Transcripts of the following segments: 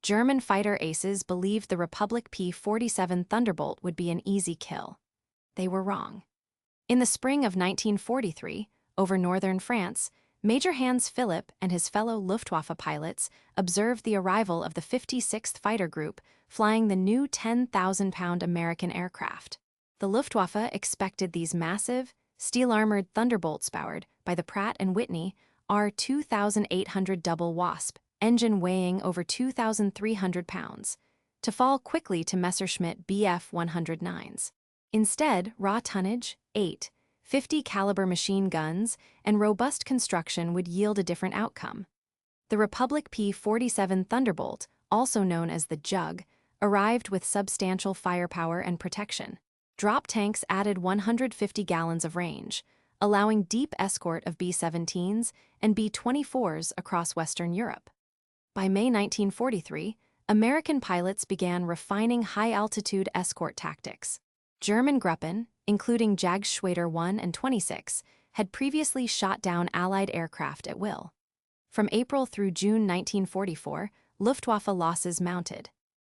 German fighter aces believed the Republic P-47 Thunderbolt would be an easy kill. They were wrong. In the spring of 1943, over northern France, Major Hans Philipp and his fellow Luftwaffe pilots observed the arrival of the 56th Fighter Group flying the new 10,000-pound American aircraft. The Luftwaffe expected these massive, steel-armored Thunderbolts powered by the Pratt & Whitney R2800 double Wasp engine weighing over 2,300 pounds, to fall quickly to Messerschmitt Bf 109s. Instead, raw tonnage, 50 caliber machine guns, and robust construction would yield a different outcome. The Republic P-47 Thunderbolt, also known as the Jug, arrived with substantial firepower and protection. Drop tanks added 150 gallons of range, allowing deep escort of B-17s and B-24s across Western Europe. By May 1943, American pilots began refining high-altitude escort tactics. German Gruppen, including Jagdgeschwader 1 and 26, had previously shot down Allied aircraft at will. From April through June 1944, Luftwaffe losses mounted.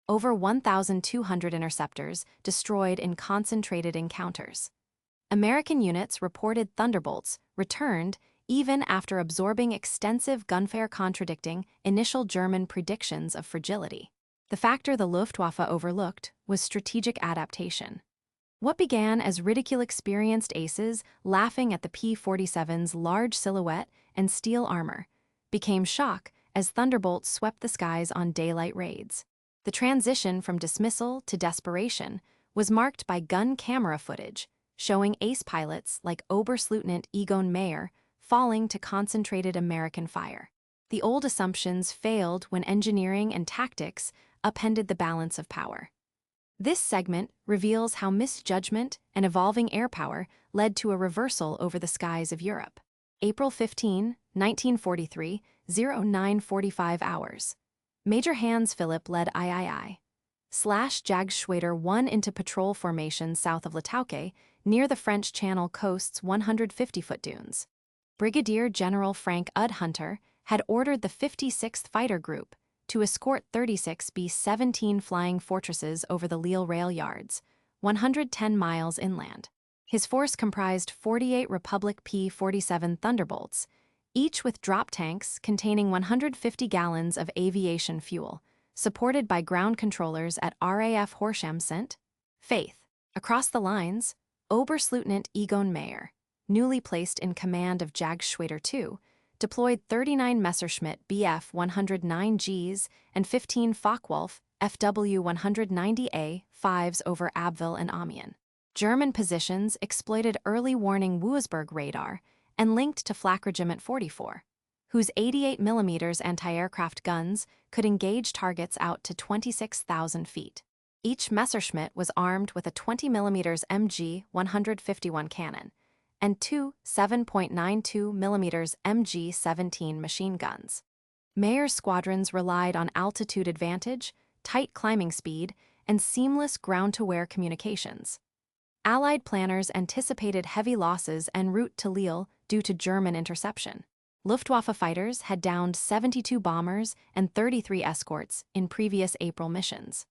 Over 1,200 interceptors destroyed in concentrated encounters. American units reported Thunderbolts returned even after absorbing extensive gunfire contradicting initial German predictions of fragility. The factor the Luftwaffe overlooked was strategic adaptation. What began as ridicule-experienced aces laughing at the P-47's large silhouette and steel armor became shock as Thunderbolts swept the skies on daylight raids. The transition from dismissal to desperation was marked by gun camera footage showing ace pilots like Oberstleutnant Egon Mayer falling to concentrated American fire. The old assumptions failed when engineering and tactics upended the balance of power. This segment reveals how misjudgment and evolving air power led to a reversal over the skies of Europe. April 15, 1943, 09:45 hours. Major Hans Philipp led II/Jagdgeschwader 1 into patrol formation south of Letauke, near the French Channel coast's 150-foot dunes. Brigadier General Frank Ud Hunter had ordered the 56th Fighter Group to escort 36 B-17 flying fortresses over the Lille rail yards, 110 miles inland. His force comprised 48 Republic P-47 Thunderbolts, each with drop tanks containing 150 gallons of aviation fuel, supported by ground controllers at RAF Horsham-St. Faith. Across the lines, Oberstleutnant Egon Mayer, newly placed in command of Jagdgeschwader 2, deployed 39 Messerschmitt Bf 109Gs and 15 Focke-Wulf FW 190A-5s over Abbeville and Amiens. German positions exploited early warning Wurzburg radar and linked to Flak Regiment 44, whose 88mm anti-aircraft guns could engage targets out to 26,000 feet. Each Messerschmitt was armed with a 20mm MG 151 cannon and two 7.92mm MG-17 machine guns. Mayer's squadrons relied on altitude advantage, tight climbing speed, and seamless ground-to-air communications. Allied planners anticipated heavy losses en route to Lille due to German interception. Luftwaffe fighters had downed 72 bombers and 33 escorts in previous April missions.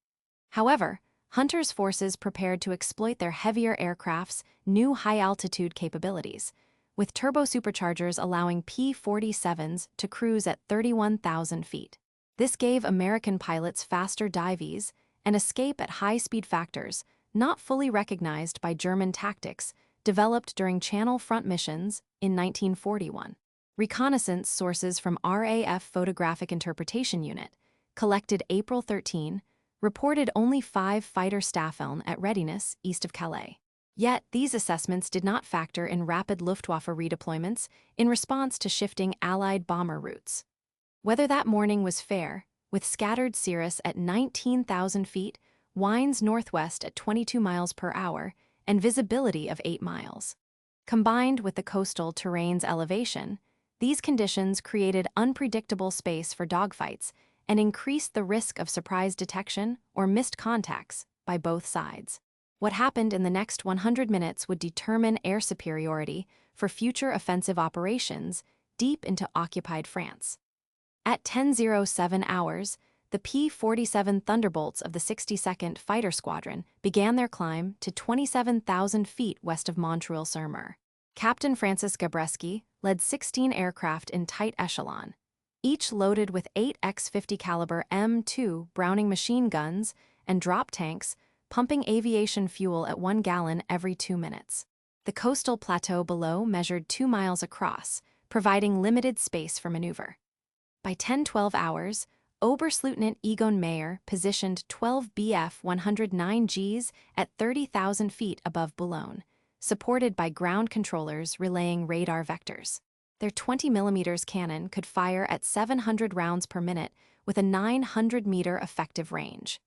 However, Hunter's forces prepared to exploit their heavier aircraft's new high-altitude capabilities, with turbo-superchargers allowing P-47s to cruise at 31,000 feet. This gave American pilots faster dives and escape at high-speed factors not fully recognized by German tactics developed during Channel front missions in 1941. Reconnaissance sources from RAF Photographic Interpretation Unit, collected April 13, reported only 5 fighter Staffeln at readiness east of Calais. Yet, these assessments did not factor in rapid Luftwaffe redeployments in response to shifting Allied bomber routes. Weather that morning was fair, with scattered cirrus at 19,000 feet, winds northwest at 22 miles per hour, and visibility of 8 miles. Combined with the coastal terrain's elevation, these conditions created unpredictable space for dogfights and increased the risk of surprise detection or missed contacts by both sides. What happened in the next 100 minutes would determine air superiority for future offensive operations deep into occupied France. At 10:07 hours, the P-47 Thunderbolts of the 62nd Fighter Squadron began their climb to 27,000 feet west of Montreal-sur-Mer. Captain Francis Gabreski led 16 aircraft in tight echelon, each loaded with 8 X-50 caliber M2 Browning machine guns and drop tanks, pumping aviation fuel at 1 gallon every 2 minutes. The coastal plateau below measured 2 miles across, providing limited space for maneuver. By 10-12 hours, Oberstleutnant Egon Mayer positioned 12 Bf-109Gs at 30,000 feet above Boulogne, supported by ground controllers relaying radar vectors. Their 20mm cannon could fire at 700 rounds per minute with a 900-meter effective range.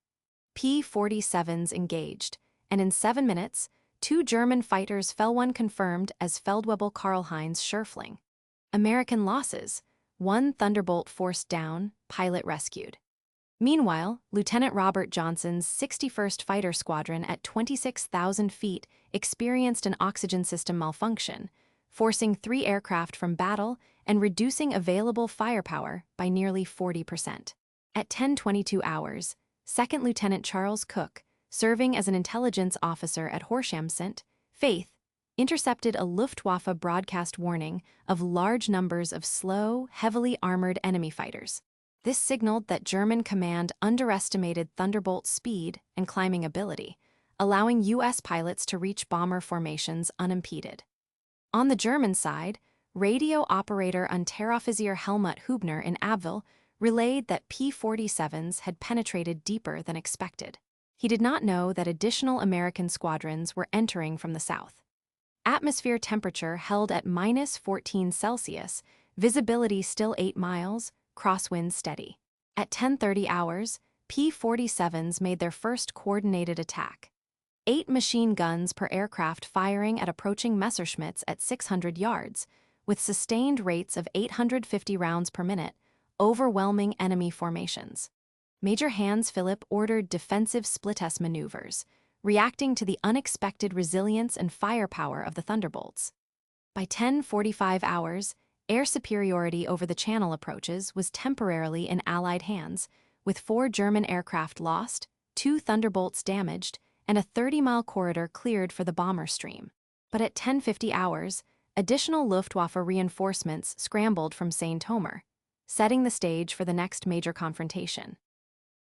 P-47s engaged, and in 7 minutes, 2 German fighters fell, one confirmed as Feldwebel Karl-Heinz Scherfling. American losses: 1 Thunderbolt forced down, pilot rescued. Meanwhile, Lieutenant Robert Johnson's 61st Fighter Squadron at 26,000 feet experienced an oxygen system malfunction, forcing 3 aircraft from battle and reducing available firepower by nearly 40%. At 10:22 hours, 2nd Lieutenant Charles Cook, serving as an intelligence officer at Horshamsund, Faith, intercepted a Luftwaffe broadcast warning of large numbers of slow, heavily armored enemy fighters. This signaled that German command underestimated Thunderbolt's speed and climbing ability, allowing U.S. pilots to reach bomber formations unimpeded. On the German side, radio operator Unteroffizier Helmut Hubner in Abbeville relayed that P-47s had penetrated deeper than expected. He did not know that additional American squadrons were entering from the south. Atmosphere temperature held at -14 Celsius, visibility still 8 miles, crosswind steady. At 10:30 hours, P-47s made their first coordinated attack. 8 machine guns per aircraft firing at approaching Messerschmitts at 600 yards, with sustained rates of 850 rounds per minute, overwhelming enemy formations. Major Hans Philipp ordered defensive split-S maneuvers, reacting to the unexpected resilience and firepower of the Thunderbolts. By 10:45 hours, air superiority over the Channel approaches was temporarily in Allied hands, with 4 German aircraft lost, 2 Thunderbolts damaged, and a 30-mile corridor cleared for the bomber stream. But at 10:50 hours, additional Luftwaffe reinforcements scrambled from Saint-Omer, setting the stage for the next major confrontation.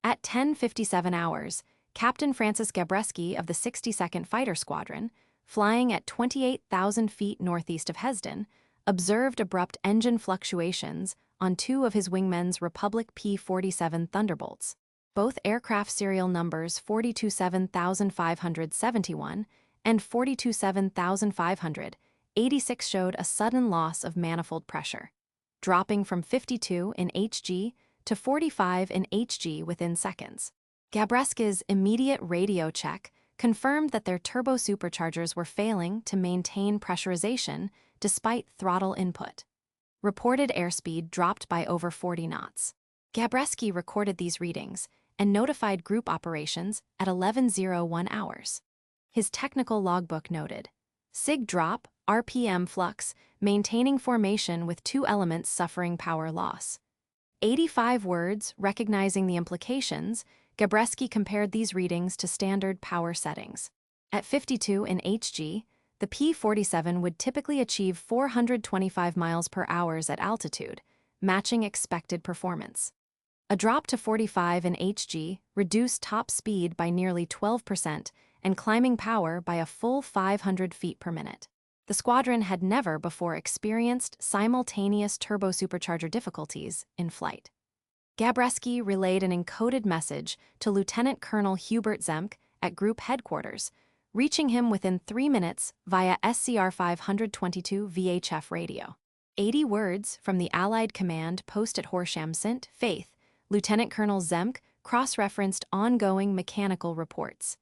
At 10:57 hours, Captain Francis Gabreski of the 62nd Fighter Squadron, flying at 28,000 feet northeast of Hesdin, observed abrupt engine fluctuations on 2 of his wingmen's Republic P-47 Thunderbolts. Both aircraft serial numbers 427571 and 427586 showed a sudden loss of manifold pressure, dropping from 52 in Hg to 45 in Hg within seconds. Gabreski's immediate radio check confirmed that their turbo-superchargers were failing to maintain pressurization despite throttle input. Reported airspeed dropped by over 40 knots. Gabreski recorded these readings and notified group operations at 11:01 hours. His technical logbook noted, "SIG drop, RPM flux, maintaining formation with 2 elements suffering power loss." 85 words recognizing the implications, Gabreski compared these readings to standard power settings. At 52 in Hg, the P-47 would typically achieve 425 miles per hour at altitude, matching expected performance. A drop to 45 in Hg reduced top speed by nearly 12% and climbing power by a full 500 feet per minute. The squadron had never before experienced simultaneous turbo-supercharger difficulties in flight. Gabreski relayed an encoded message to Lieutenant Colonel Hubert Zemke at Group Headquarters, reaching him within 3 minutes via SCR 522 VHF radio. 80 words from the Allied command post at Horshamsund, Faith, Lieutenant Colonel Zemke cross-referenced ongoing mechanical reports.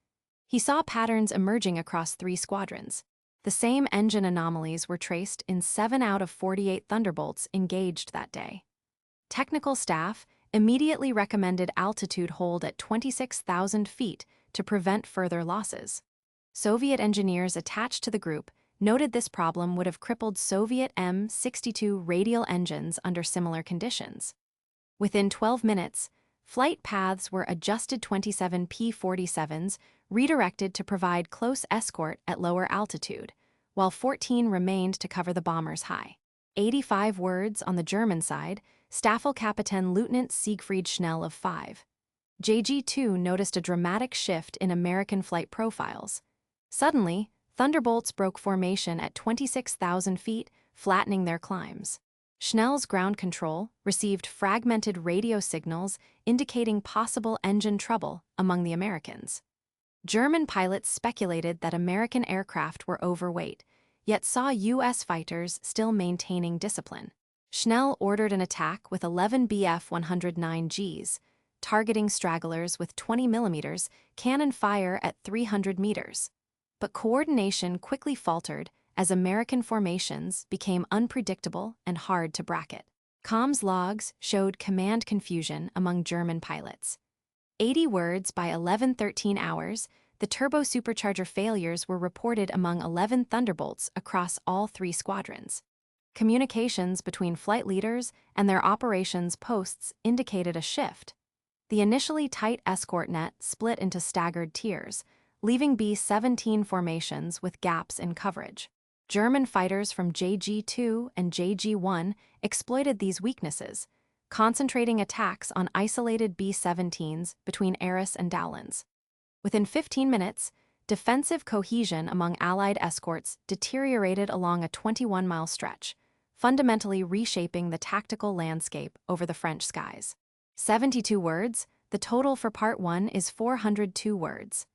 He saw patterns emerging across 3 squadrons. The same engine anomalies were traced in 7 out of 48 Thunderbolts engaged that day. Technical staff immediately recommended altitude hold at 26,000 feet to prevent further losses. Soviet engineers attached to the group noted this problem would have crippled Soviet M62 radial engines under similar conditions. Within 12 minutes, flight paths were adjusted. 27 P-47s redirected to provide close escort at lower altitude, while 14 remained to cover the bomber's high. 85 words on the German side, Staffelkapitän Lieutenant Siegfried Schnell of 5. JG-2 noticed a dramatic shift in American flight profiles. Suddenly, Thunderbolts broke formation at 26,000 feet, flattening their climbs. Schnell's ground control received fragmented radio signals indicating possible engine trouble among the Americans. German pilots speculated that American aircraft were overweight, yet saw U.S. fighters still maintaining discipline. Schnell ordered an attack with 11 Bf-109Gs, targeting stragglers with 20 mm cannon fire at 300 meters. But coordination quickly faltered as American formations became unpredictable and hard to bracket. Comms logs showed command confusion among German pilots. 80 words by 11:13 hours, the turbo-supercharger failures were reported among 11 Thunderbolts across all 3 squadrons. Communications between flight leaders and their operations posts indicated a shift. The initially tight escort net split into staggered tiers, leaving B-17 formations with gaps in coverage. German fighters from JG-2 and JG-1 exploited these weaknesses, concentrating attacks on isolated B-17s between Arras and Doullens. Within 15 minutes, defensive cohesion among Allied escorts deteriorated along a 21-mile stretch, fundamentally reshaping the tactical landscape over the French skies. 72 words, the total for Part 1 is 402 words.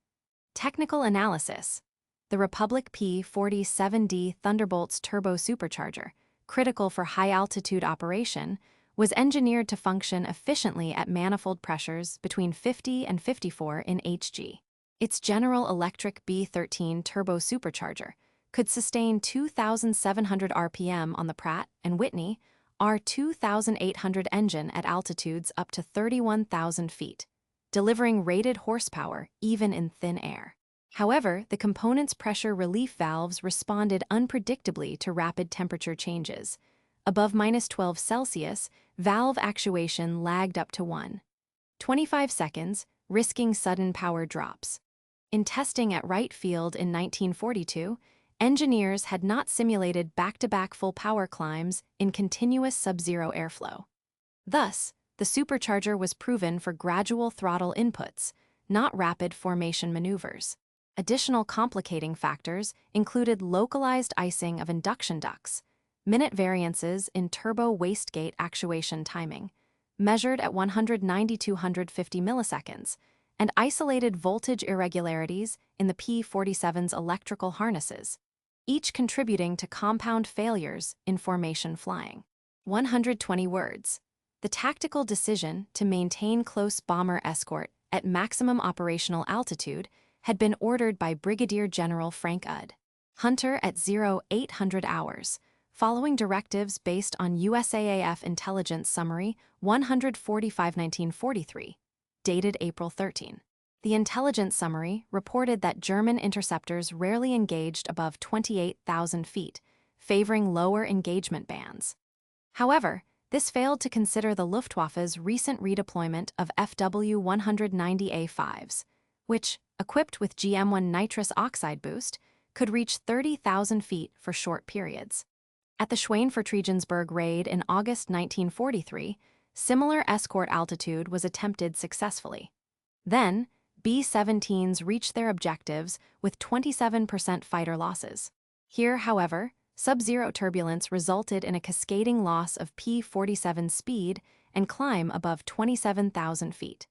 Technical analysis. The Republic P-47 Thunderbolt's turbo-supercharger, critical for high-altitude operation, was engineered to function efficiently at manifold pressures between 50 and 54 in Hg. Its General Electric B-13 turbo-supercharger could sustain 2,700 RPM on the Pratt & Whitney R-2800 engine at altitudes up to 31,000 feet, delivering rated horsepower even in thin air. However, the component's pressure relief valves responded unpredictably to rapid temperature changes. Above -12 Celsius, valve actuation lagged up to 1.25 seconds, risking sudden power drops. In testing at Wright Field in 1942, engineers had not simulated back-to-back full power climbs in continuous sub-zero airflow. Thus, the supercharger was proven for gradual throttle inputs, not rapid formation maneuvers. Additional complicating factors included localized icing of induction ducts, minute variances in turbo wastegate actuation timing, measured at 190–250 milliseconds, and isolated voltage irregularities in the P-47's electrical harnesses, each contributing to compound failures in formation flying. 120 words. The tactical decision to maintain close bomber escort at maximum operational altitude had been ordered by Brigadier General Frank Ud. Hunter at 0800 hours, following directives based on USAAF Intelligence Summary 145/1943, dated April 13. The intelligence summary reported that German interceptors rarely engaged above 28,000 feet, favoring lower engagement bands. However, this failed to consider the Luftwaffe's recent redeployment of FW-190A5s, which, equipped with GM1 nitrous oxide boost, could reach 30,000 feet for short periods. At the Schweinfurt-Regensburg raid in August 1943, similar escort altitude was attempted successfully. Then, B-17s reached their objectives with 27% fighter losses. Here, however, sub-zero turbulence resulted in a cascading loss of P-47 speed and climb above 27,000 feet.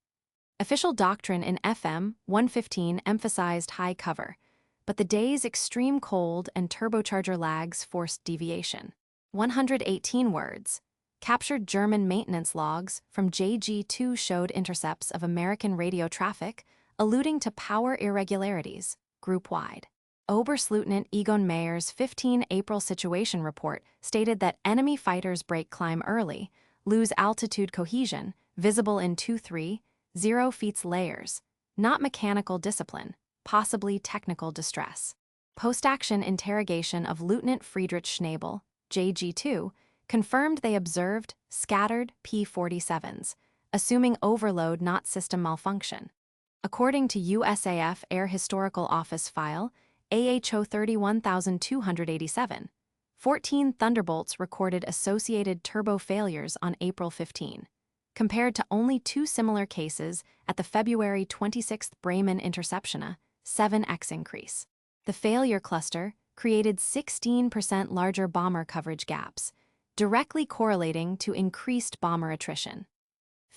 Official doctrine in FM 115 emphasized high cover, but the day's extreme cold and turbocharger lags forced deviation. 118 words. Captured German maintenance logs from JG-2 showed intercepts of American radio traffic, alluding to power irregularities, group-wide. Oberstleutnant Egon Mayer's 15 April situation report stated that enemy fighters break climb early, lose altitude cohesion, visible in 2-3, 0 feet layers, not mechanical discipline, possibly technical distress. Post-action interrogation of Lieutenant Friedrich Schnabel, JG-2, confirmed they observed scattered P-47s, assuming overload, not system malfunction. According to USAF Air Historical Office file AHO 31287, 14 Thunderbolts recorded associated turbo failures on April 15, compared to only 2 similar cases at the February 26 Bremen interception, 7x increase. The failure cluster created 16% larger bomber coverage gaps, directly correlating to increased bomber attrition.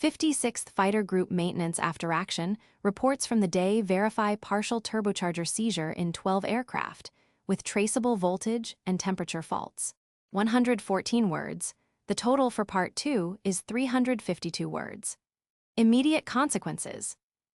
56th Fighter Group Maintenance After Action reports from the day verify partial turbocharger seizure in 12 aircraft, with traceable voltage and temperature faults. 114 words. The total for Part 2 is 352 words. Immediate consequences.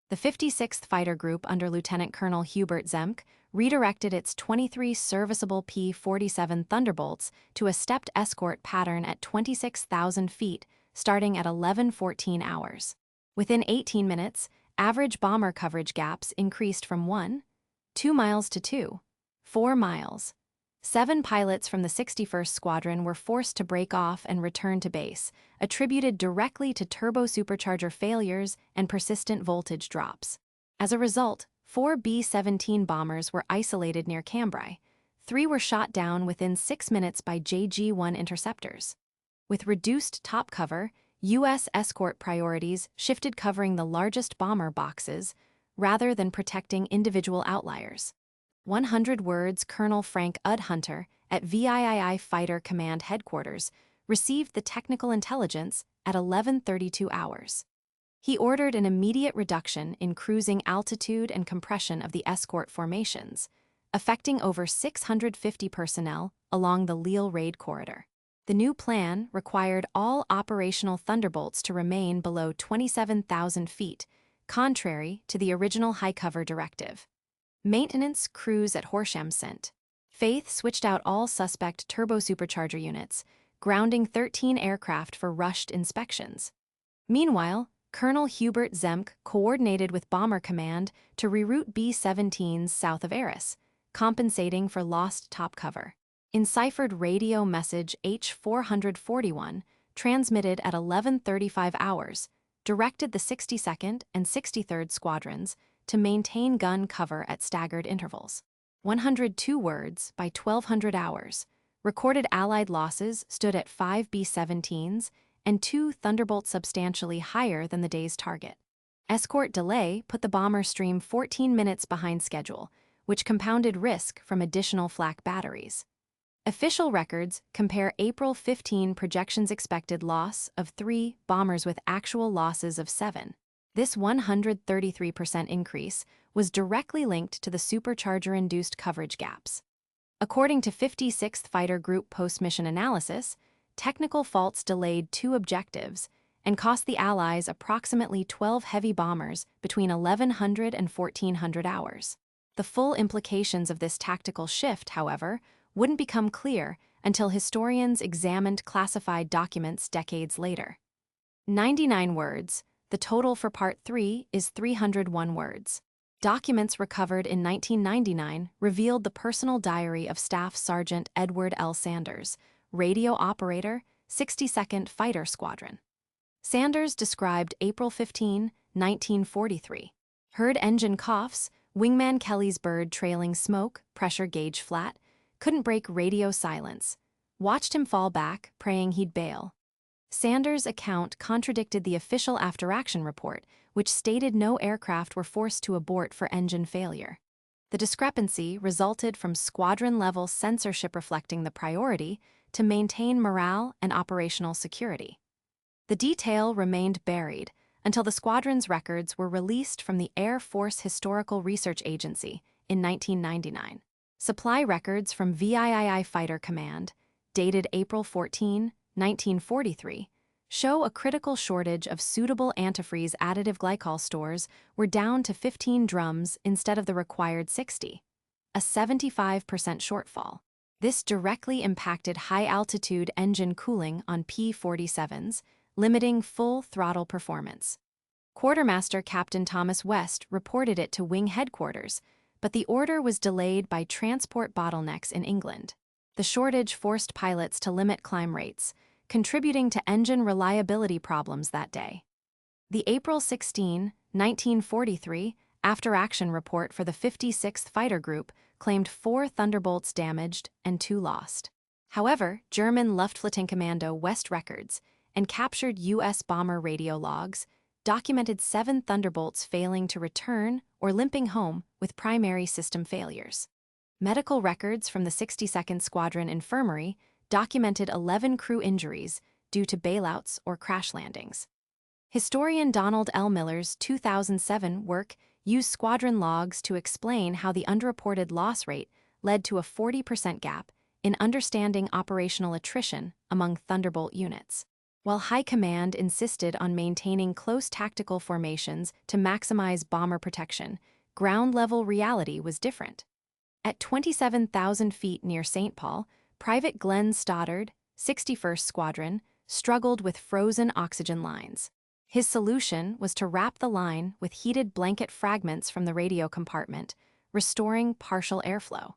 The 56th Fighter Group under Lieutenant Colonel Hubert Zemke redirected its 23 serviceable P-47 Thunderbolts to a stepped escort pattern at 26,000 feet, starting at 11:14 hours. Within 18 minutes, average bomber coverage gaps increased from 2 miles to 4 miles. 7 pilots from the 61st Squadron were forced to break off and return to base, attributed directly to turbo-supercharger failures and persistent voltage drops. As a result, 4 B-17 bombers were isolated near Cambrai. 3 were shot down within 6 minutes by JG-1 interceptors. With reduced top cover, U.S. escort priorities shifted, covering the largest bomber boxes rather than protecting individual outliers. 100 words. Colonel Frank Ud Hunter at WWII Fighter Command Headquarters received the technical intelligence at 11:32 hours. He ordered an immediate reduction in cruising altitude and compression of the escort formations, affecting over 650 personnel along the Lille raid corridor. The new plan required all operational Thunderbolts to remain below 27,000 feet, contrary to the original high-cover directive. Maintenance crews at Horsham-Sint. Faith switched out all suspect turbo-supercharger units, grounding 13 aircraft for rushed inspections. Meanwhile, Colonel Hubert Zemke coordinated with Bomber Command to reroute B-17s south of Arras, compensating for lost top cover. Enciphered radio message H-441, transmitted at 11:35 hours, directed the 62nd and 63rd Squadrons to maintain gun cover at staggered intervals. 102 words by 1200 hours. Recorded Allied losses stood at 5 B-17s and 2 Thunderbolts, substantially higher than the day's target. Escort delay put the bomber stream 14 minutes behind schedule, which compounded risk from additional flak batteries. Official records compare April 15 projections expected loss of 3 bombers with actual losses of 7. This 133% increase was directly linked to the supercharger-induced coverage gaps. According to 56th Fighter Group post-mission analysis, technical faults delayed 2 objectives and cost the Allies approximately 12 heavy bombers between 1100 and 1400 hours. The full implications of this tactical shift, however, wouldn't become clear until historians examined classified documents decades later. 99 words. The total for Part 3 is 301 words. Documents recovered in 1999 revealed the personal diary of Staff Sergeant Edward L. Sanders, radio operator, 62nd Fighter Squadron. Sanders described April 15, 1943. Heard engine coughs, wingman Kelly's bird trailing smoke, pressure gauge flat, couldn't break radio silence. Watched him fall back, praying he'd bail. Sanders' account contradicted the official after-action report, which stated no aircraft were forced to abort for engine failure. The discrepancy resulted from squadron-level censorship reflecting the priority to maintain morale and operational security. The detail remained buried until the squadron's records were released from the Air Force Historical Research Agency in 1999. Supply records from WWII Fighter Command, dated April 14, 1943, show a critical shortage of suitable antifreeze additive glycol stores were down to 15 drums instead of the required 60, a 75% shortfall. This directly impacted high-altitude engine cooling on P-47s, limiting full throttle performance. Quartermaster Captain Thomas West reported it to Wing Headquarters, but the order was delayed by transport bottlenecks in England. The shortage forced pilots to limit climb rates, contributing to engine reliability problems that day. The April 16, 1943, after-action report for the 56th Fighter Group claimed 4 Thunderbolts damaged and 2 lost. However, German Luftwaffenkommando West records and captured U.S. bomber radio logs documented 7 Thunderbolts failing to return or limping home with primary system failures. Medical records from the 62nd Squadron Infirmary documented 11 crew injuries due to bailouts or crash landings. Historian Donald L. Miller's 2007 work used squadron logs to explain how the underreported loss rate led to a 40% gap in understanding operational attrition among Thunderbolt units. While High Command insisted on maintaining close tactical formations to maximize bomber protection, ground-level reality was different. At 27,000 feet near St. Paul, Private Glenn Stoddard, 61st Squadron, struggled with frozen oxygen lines. His solution was to wrap the line with heated blanket fragments from the radio compartment, restoring partial airflow.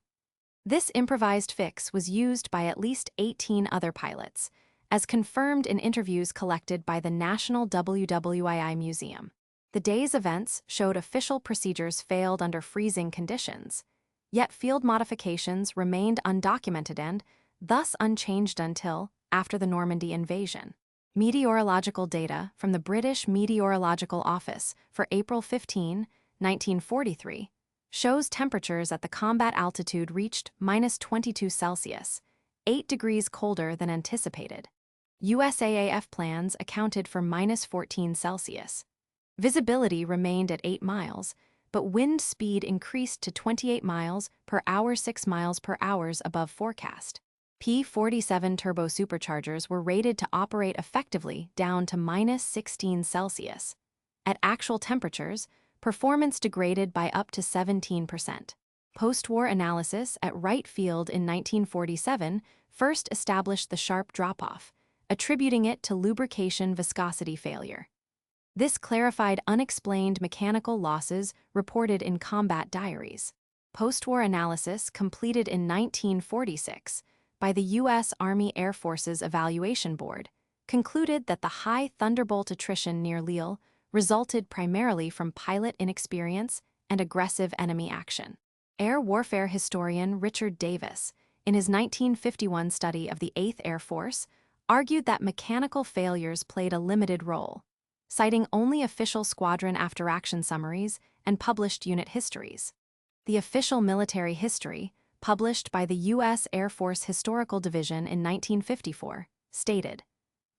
This improvised fix was used by at least 18 other pilots, as confirmed in interviews collected by the National WWII Museum. The day's events showed official procedures failed under freezing conditions, yet field modifications remained undocumented and, thus unchanged until after the Normandy invasion. Meteorological data from the British Meteorological Office for April 15, 1943, shows temperatures at the combat altitude reached -22 Celsius, 8 degrees colder than anticipated. USAAF plans accounted for -14 Celsius. Visibility remained at 8 miles, but wind speed increased to 28 miles per hour, 6 miles per hour above forecast. P-47 turbo-superchargers were rated to operate effectively down to -16 Celsius. At actual temperatures, performance degraded by up to 17%. Post-war analysis at Wright Field in 1947 first established the sharp drop-off, attributing it to lubrication viscosity failure. This clarified unexplained mechanical losses reported in combat diaries. Post-war analysis completed in 1946 by the U.S. Army Air Force's Evaluation Board concluded that the high Thunderbolt attrition near Lille resulted primarily from pilot inexperience and aggressive enemy action. Air warfare historian Richard Davis, in his 1951 study of the 8th Air Force, argued that mechanical failures played a limited role, citing only official squadron after-action summaries and published unit histories. The official military history, published by the U.S. Air Force Historical Division in 1954, stated,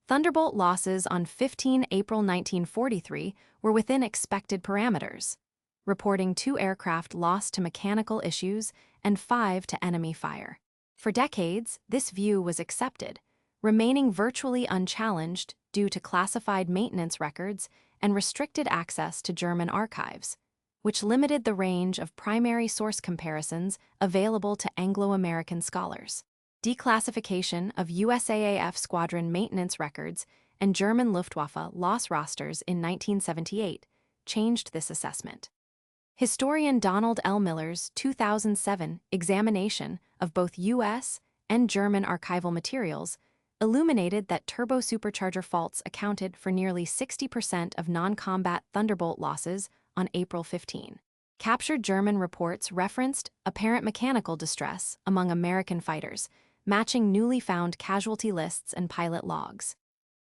Thunderbolt losses on 15 April 1943 were within expected parameters, reporting 2 aircraft lost to mechanical issues and 5 to enemy fire. For decades, this view was accepted, remaining virtually unchallenged due to classified maintenance records and restricted access to German archives, which limited the range of primary source comparisons available to Anglo-American scholars. Declassification of USAAF squadron maintenance records and German Luftwaffe loss rosters in 1978 changed this assessment. Historian Donald L. Miller's 2007 examination of both U.S. and German archival materials illuminated that turbo-supercharger faults accounted for nearly 60% of non-combat Thunderbolt losses on April 15. Captured German reports referenced apparent mechanical distress among American fighters, matching newly found casualty lists and pilot logs.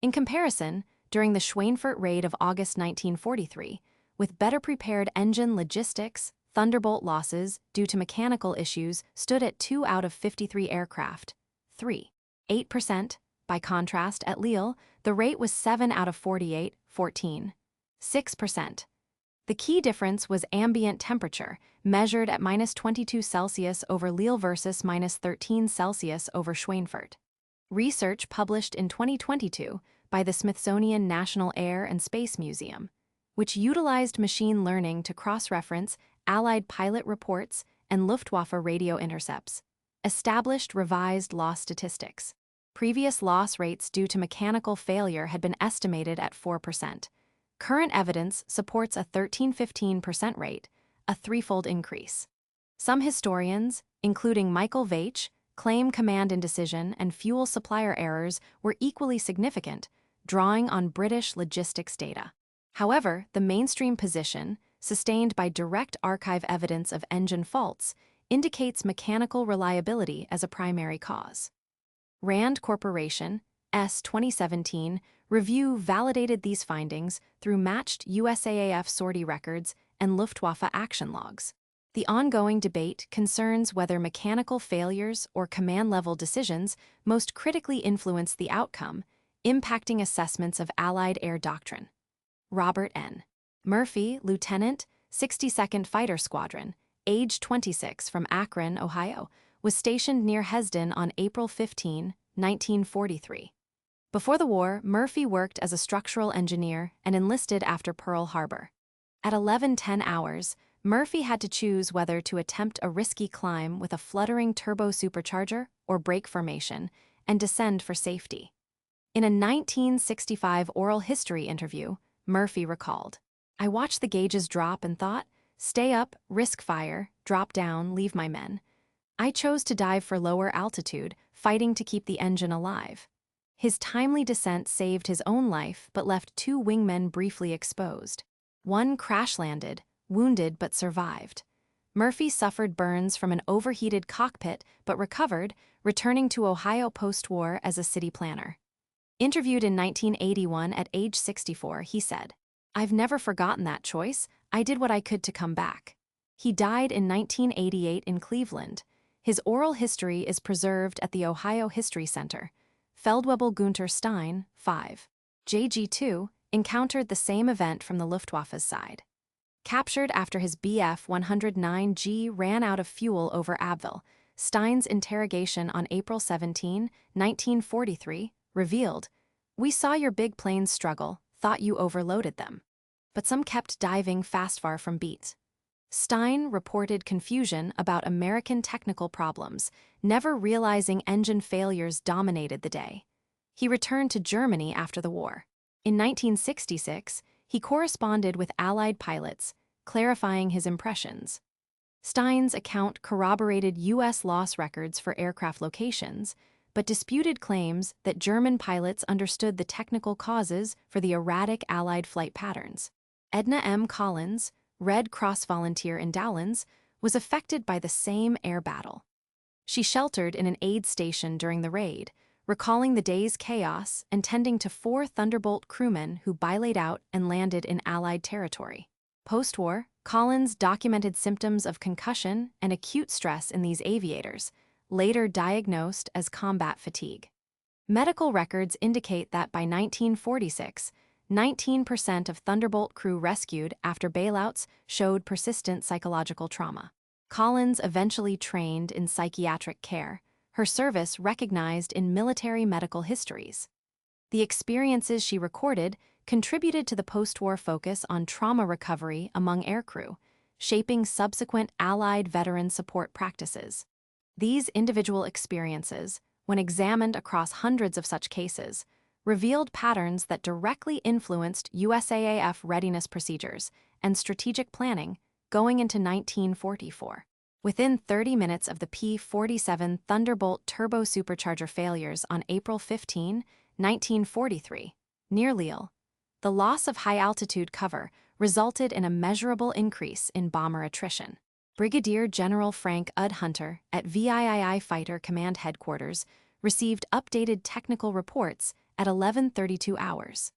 In comparison, during the Schweinfurt raid of August 1943, with better prepared engine logistics, Thunderbolt losses due to mechanical issues stood at 2 out of 53 aircraft, 3.8%. By contrast, at Lille, the rate was 7 out of 48, 14.6%. The key difference was ambient temperature, measured at -22 Celsius over Lille versus -13 Celsius over Schweinfurt. Research published in 2022 by the Smithsonian National Air and Space Museum, which utilized machine learning to cross-reference Allied pilot reports and Luftwaffe radio intercepts, established revised loss statistics. Previous loss rates due to mechanical failure had been estimated at 4%. Current evidence supports a 13–15% rate, a threefold increase. Some historians, including Michael Veitch, claim command indecision and fuel supplier errors were equally significant, drawing on British logistics data. However, the mainstream position, sustained by direct archive evidence of engine faults, indicates mechanical reliability as a primary cause. Rand Corporation, S. 2017, review validated these findings through matched USAAF sortie records and Luftwaffe action logs. The ongoing debate concerns whether mechanical failures or command-level decisions most critically influence the outcome, impacting assessments of Allied air doctrine. Robert N. Murphy, Lieutenant, 62nd Fighter Squadron, age 26, from Akron, Ohio, was stationed near Hesden on April 15, 1943. Before the war, Murphy worked as a structural engineer and enlisted after Pearl Harbor. At 11:10 hours, Murphy had to choose whether to attempt a risky climb with a fluttering turbo-supercharger or brake formation and descend for safety. In a 1965 oral history interview, Murphy recalled, "I watched the gauges drop and thought, stay up, risk fire, drop down, leave my men. I chose to dive for lower altitude, fighting to keep the engine alive." His timely descent saved his own life but left 2 wingmen briefly exposed. One crash-landed, wounded but survived. Murphy suffered burns from an overheated cockpit but recovered, returning to Ohio post-war as a city planner. Interviewed in 1981 at age 64, he said, "I've never forgotten that choice. I did what I could to come back." He died in 1988 in Cleveland. His oral history is preserved at the Ohio History Center. Feldwebel Gunther Stein, 5. JG2, encountered the same event from the Luftwaffe's side. Captured after his Bf-109G ran out of fuel over Abbeville, Stein's interrogation on April 17, 1943, revealed, "We saw your big planes struggle, thought you overloaded them. But some kept diving far from beat." Stein reported confusion about American technical problems, never realizing engine failures dominated the day. He returned to Germany after the war. In 1966, he corresponded with Allied pilots, clarifying his impressions. Stein's account corroborated U.S. loss records for aircraft locations, but disputed claims that German pilots understood the technical causes for the erratic Allied flight patterns. Edna M. Collins, Red Cross volunteer in Dowlands, was affected by the same air battle. She sheltered in an aid station during the raid, recalling the day's chaos and tending to 4 Thunderbolt crewmen who bilayed out and landed in Allied territory. Post-war, Collins documented symptoms of concussion and acute stress in these aviators, later diagnosed as combat fatigue. Medical records indicate that by 1946, 19% of Thunderbolt crew rescued after bailouts showed persistent psychological trauma. Collins eventually trained in psychiatric care, her service recognized in military medical histories. The experiences she recorded contributed to the post-war focus on trauma recovery among aircrew, shaping subsequent Allied veteran support practices. These individual experiences, when examined across hundreds of such cases, revealed patterns that directly influenced USAAF readiness procedures and strategic planning going into 1944. Within 30 minutes of the P-47 Thunderbolt turbo-supercharger failures on April 15, 1943, near Lille, the loss of high-altitude cover resulted in a measurable increase in bomber attrition. Brigadier General Frank Ud Hunter at WWII Fighter Command Headquarters received updated technical reports at 11:32 hours.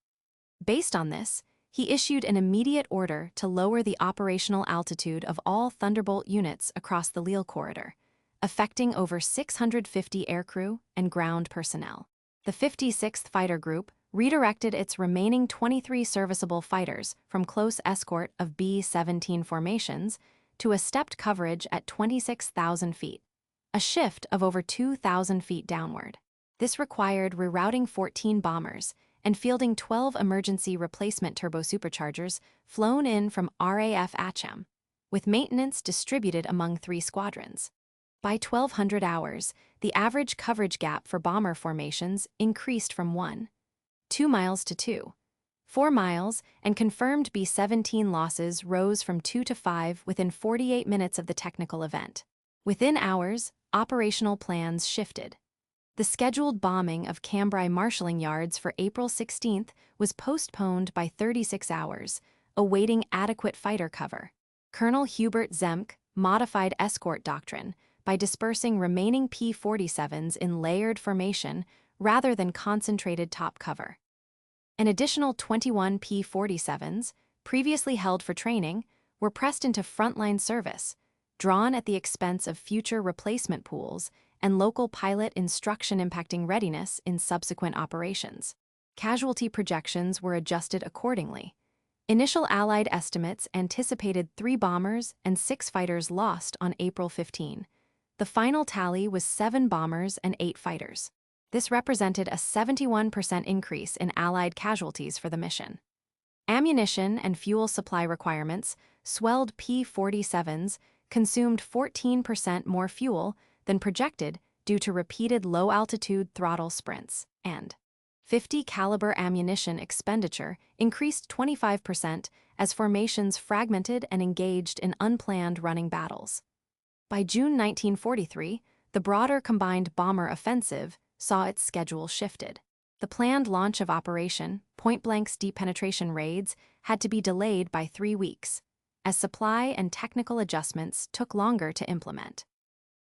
Based on this, he issued an immediate order to lower the operational altitude of all Thunderbolt units across the Lille corridor, affecting over 650 aircrew and ground personnel. The 56th Fighter Group redirected its remaining 23 serviceable fighters from close escort of B-17 formations to a stepped coverage at 26,000 feet, a shift of over 2,000 feet downward. This required rerouting 14 bombers and fielding 12 emergency replacement turbo-superchargers flown in from RAF Achem, with maintenance distributed among 3 squadrons. By 1200 hours, the average coverage gap for bomber formations increased from 1.2 miles to 2.4 miles, and confirmed B-17 losses rose from 2 to 5 within 48 minutes of the technical event. Within hours, operational plans shifted. The scheduled bombing of Cambrai marshalling yards for April 16 was postponed by 36 hours, awaiting adequate fighter cover. Colonel Hubert Zemke modified escort doctrine by dispersing remaining P-47s in layered formation rather than concentrated top cover. An additional 21 P-47s, previously held for training, were pressed into frontline service, drawn at the expense of future replacement pools and local pilot instruction impacting readiness in subsequent operations. Casualty projections were adjusted accordingly. Initial Allied estimates anticipated 3 bombers and 6 fighters lost on April 15. The final tally was 7 bombers and 8 fighters. This represented a 71% increase in Allied casualties for the mission. Ammunition and fuel supply requirements swelled P-47s consumed 14% more fuel than projected due to repeated low-altitude throttle sprints, and .50 caliber ammunition expenditure increased 25% as formations fragmented and engaged in unplanned running battles. By June 1943, the broader combined bomber offensive saw its schedule shifted. The planned launch of Operation Point-Blank's deep penetration raids had to be delayed by 3 weeks, as supply and technical adjustments took longer to implement.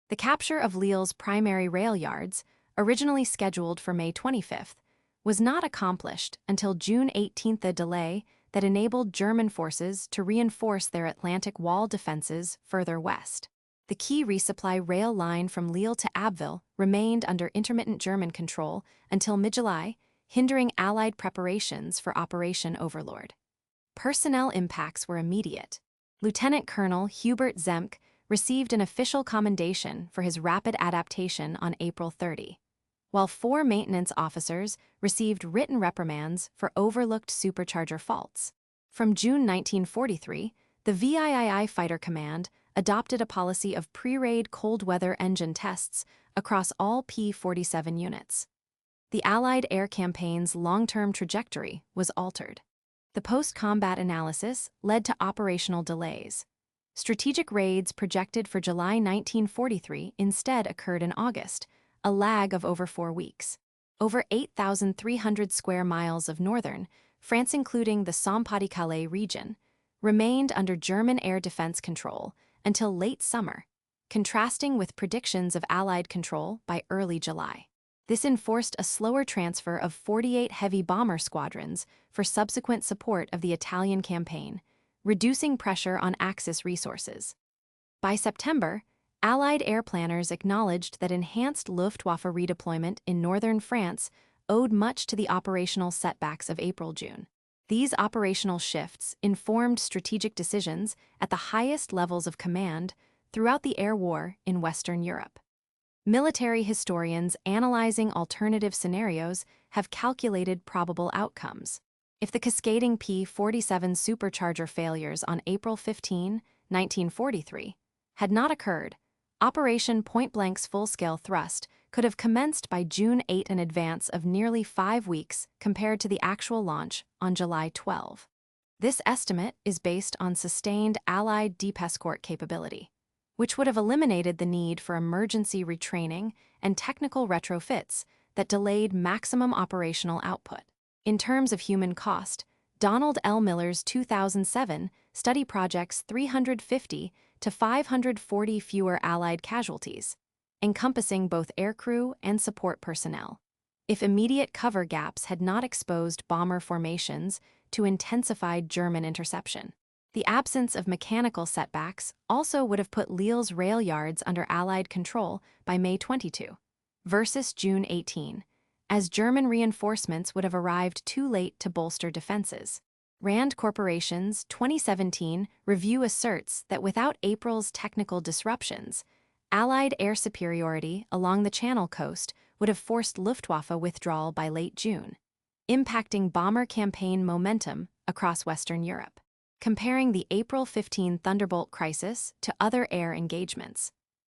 The capture of Lille's primary rail yards, originally scheduled for May 25, was not accomplished until June 18, a delay that enabled German forces to reinforce their Atlantic Wall defenses further west. The key resupply rail line from Lille to Abbeville remained under intermittent German control until mid-July, hindering Allied preparations for Operation Overlord. Personnel impacts were immediate. Lieutenant Colonel Hubert Zemke received an official commendation for his rapid adaptation on April 30, while 4 maintenance officers received written reprimands for overlooked supercharger faults. From June 1943, the WWII Fighter Command adopted a policy of pre-raid cold-weather engine tests across all P-47 units. The Allied air campaign's long-term trajectory was altered. The post-combat analysis led to operational delays. Strategic raids projected for July 1943 instead occurred in August, a lag of over 4 weeks. Over 8,300 square miles of northern France, including the Somme-Pas-de-Calais region, remained under German air defense control until late summer, contrasting with predictions of Allied control by early July. This enforced a slower transfer of 48 heavy bomber squadrons for subsequent support of the Italian campaign, reducing pressure on Axis resources. By September, Allied air planners acknowledged that enhanced Luftwaffe redeployment in northern France owed much to the operational setbacks of April-June. These operational shifts informed strategic decisions at the highest levels of command throughout the air war in Western Europe. Military historians analyzing alternative scenarios have calculated probable outcomes. If the cascading P-47 supercharger failures on April 15, 1943, had not occurred, Operation Point-Blank's full-scale thrust could have commenced by June 8, an advance of nearly 5 weeks compared to the actual launch on July 12. This estimate is based on sustained Allied deep escort capability, which would have eliminated the need for emergency retraining and technical retrofits that delayed maximum operational output. In terms of human cost, Donald L. Miller's 2007 study projects 350 to 540 fewer Allied casualties, encompassing both aircrew and support personnel, if immediate cover gaps had not exposed bomber formations to intensified German interception. The absence of mechanical setbacks also would have put Lille's rail yards under Allied control by May 22 versus June 18, as German reinforcements would have arrived too late to bolster defenses. Rand Corporation's 2017 review asserts that without April's technical disruptions, Allied air superiority along the Channel coast would have forced Luftwaffe withdrawal by late June, impacting bomber campaign momentum across Western Europe. Comparing the April 15 Thunderbolt crisis to other air engagements.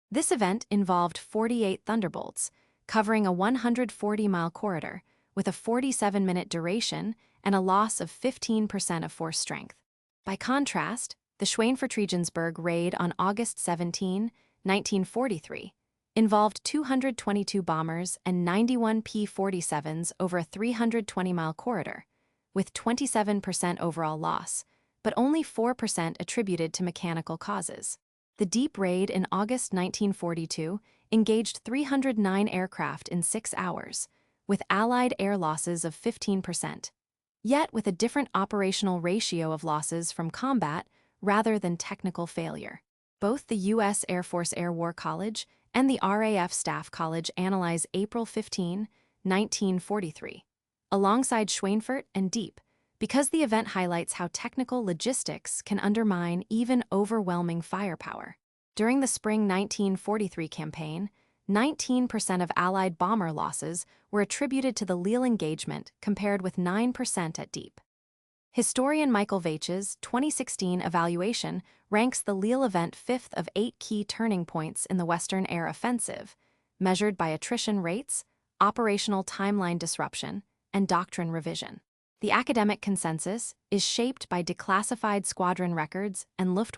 This event involved 48 Thunderbolts, covering a 140-mile corridor, with a 47-minute duration and a loss of 15% of force strength. By contrast, the Schweinfurt-Regensburg raid on August 17, 1943, involved 222 bombers and 91 P-47s over a 320-mile corridor, with 27% overall loss, but only 4% attributed to mechanical causes. The deep raid in August 1942 engaged 309 aircraft in 6 hours, with Allied air losses of 15%, yet with a different operational ratio of losses from combat rather than technical failure. Both the U.S. Air Force Air War College and the RAF Staff College analyze April 15, 1943, alongside Schweinfurt and Deep, because the event highlights how technical logistics can undermine even overwhelming firepower. During the spring 1943 campaign, 19% of Allied bomber losses were attributed to the Lille engagement compared with 9% at Deep. Historian Michael Veitch's 2016 evaluation ranks the Lille event 5th of 8 key turning points in the Western air offensive, measured by attrition rates, operational timeline disruption, and doctrine revision. The academic consensus is shaped by declassified squadron records and Luftwaffe